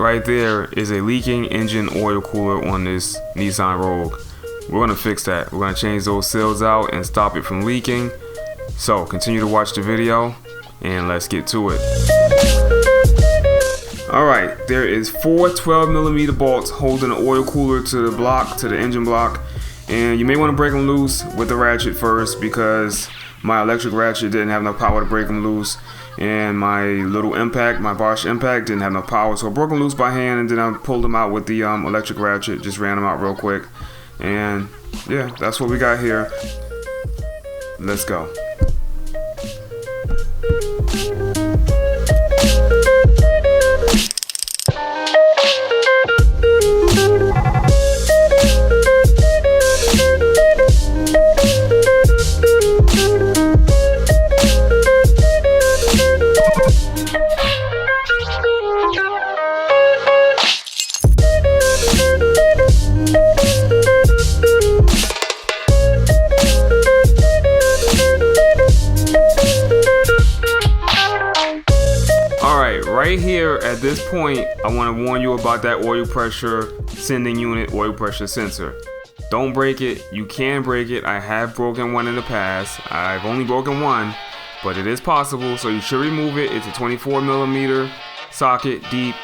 right there is a leaking engine oil cooler on this Nissan Rogue. We're going to fix that. We're going to change those seals out and stop it from leaking. So continue to watch the video and let's get to it. Alright, there is 4 12mm bolts holding the oil cooler to the block, to the engine block. And you may want to break them loose with the ratchet first, because my electric ratchet didn't have enough power to break them loose. And my little impact, my Bosch impact, didn't have enough power. So I broke them loose by hand, and then I pulled them out with the electric ratchet. Just ran them out real quick. And yeah, that's what we got here. Let's go. Right here at this point, I want to warn you about that oil pressure sending unit, oil pressure sensor. Don't break it. You can break it. I have broken one in the past. I've only broken one, but it is possible, so you should remove it. It's a 24mm socket deep.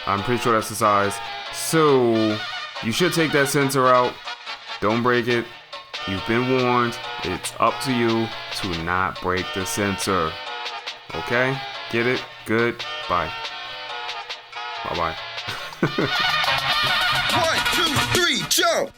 I'm pretty sure that's the size. So you should take that sensor out. Don't break it. You've been warned. It's up to you to not break the sensor. Okay? Get it? Good. Bye. Bye-bye. 1, 2, 3, jump!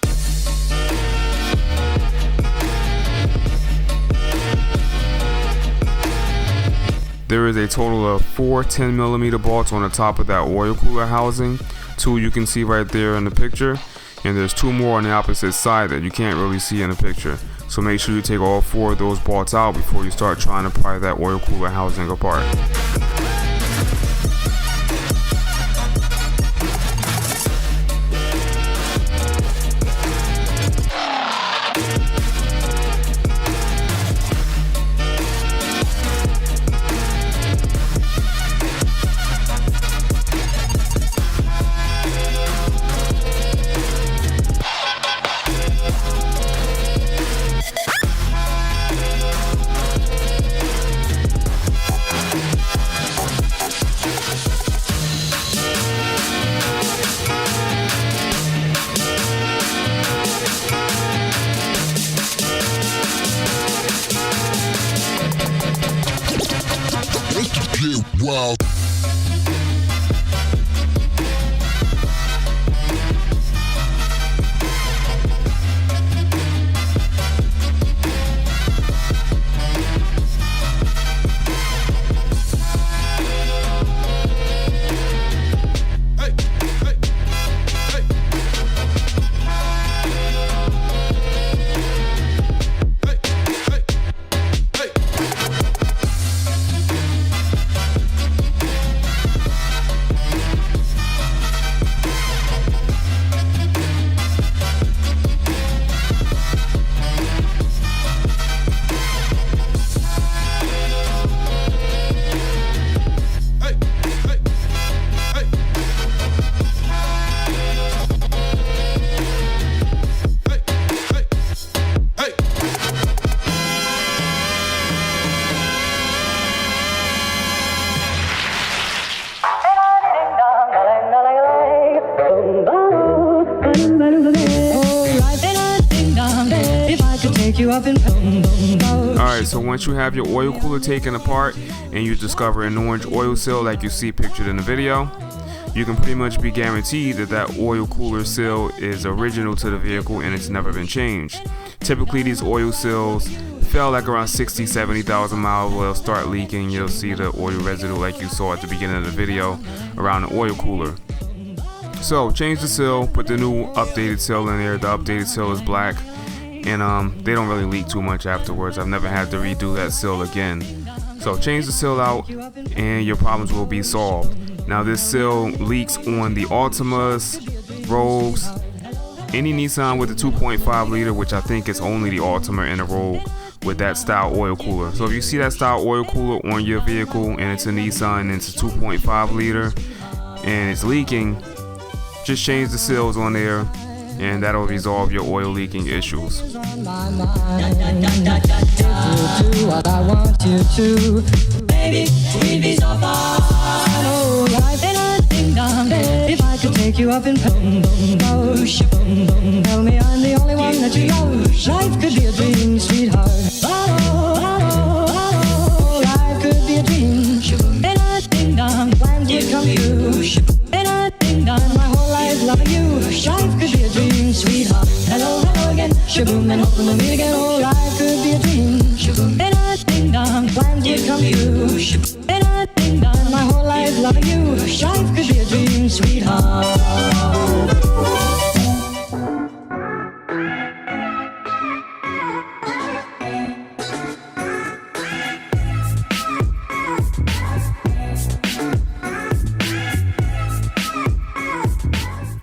There is a total of 4 10mm bolts on the top of that oil cooler housing. 2 you can see right there in the picture. And there's 2 more on the opposite side that you can't really see in the picture. So make sure you take all 4 of those bolts out before you start trying to pry that oil cooler housing apart. Wow. Alright, so once you have your oil cooler taken apart and you discover an orange oil seal like you see pictured in the video, you can pretty much be guaranteed that that oil cooler seal is original to the vehicle and it's never been changed. Typically these oil seals fail like around 60,000-70,000 miles. They'll start leaking. You'll see the oil residue like you saw at the beginning of the video around the oil cooler. So change the seal, put the new updated seal in there. The updated seal is black, and they don't really leak too much afterwards. I've never had to redo that seal again. So change the seal out and your problems will be solved. Now this seal leaks on the Altimas, Rogues, any Nissan with a 2.5 liter, which I think is only the Altima and the Rogue with that style oil cooler. So if you see that style oil cooler on your vehicle and it's a Nissan and it's a 2.5 liter, and it's leaking, just change the seals on there, and that'll resolve your oil leaking issues. Do what I want you to. Baby, we'd be so far. Oh, life ain't a ding dong. If I could take you up and boom, boom, boom, boom, boom, tell me I'm the only one that you know. Life could be a dream, sweetheart. Oh, life could be a dream. Ain't a ding dong, plans would come true. Ain't a ding dong, my whole life loving you. Life could be a dream, sweetheart. Hello, hello again. Shaboom, and hoping to meet again. Oh, life could be a dream. Ain't a ding dong, plans would come true. Ain't a ding dong, my whole life loving you. Life could be a dream, sweetheart.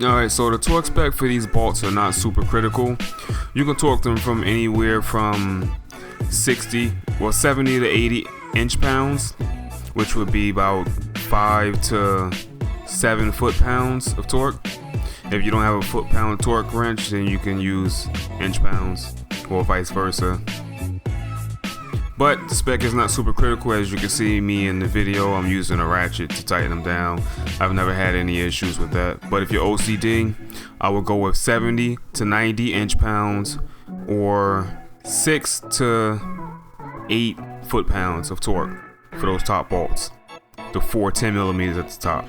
Alright, so the torque spec for these bolts are not super critical. You can torque them from anywhere from 70 to 80 inch-pounds, which would be about 5 to 7 foot-pounds of torque. If you don't have a foot-pound torque wrench, then you can use inch-pounds or vice versa. But the spec is not super critical. As you can see me in the video, I'm using a ratchet to tighten them down. I've never had any issues with that. But if you're OCD, I would go with 70 to 90 inch-pounds or 6 to 8 foot-pounds of torque for those top bolts. The 4 10mm at the top.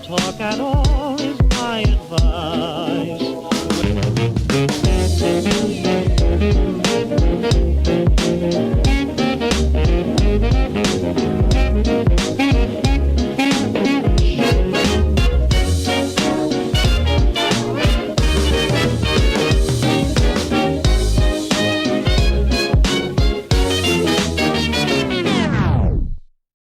talk at all is my advice.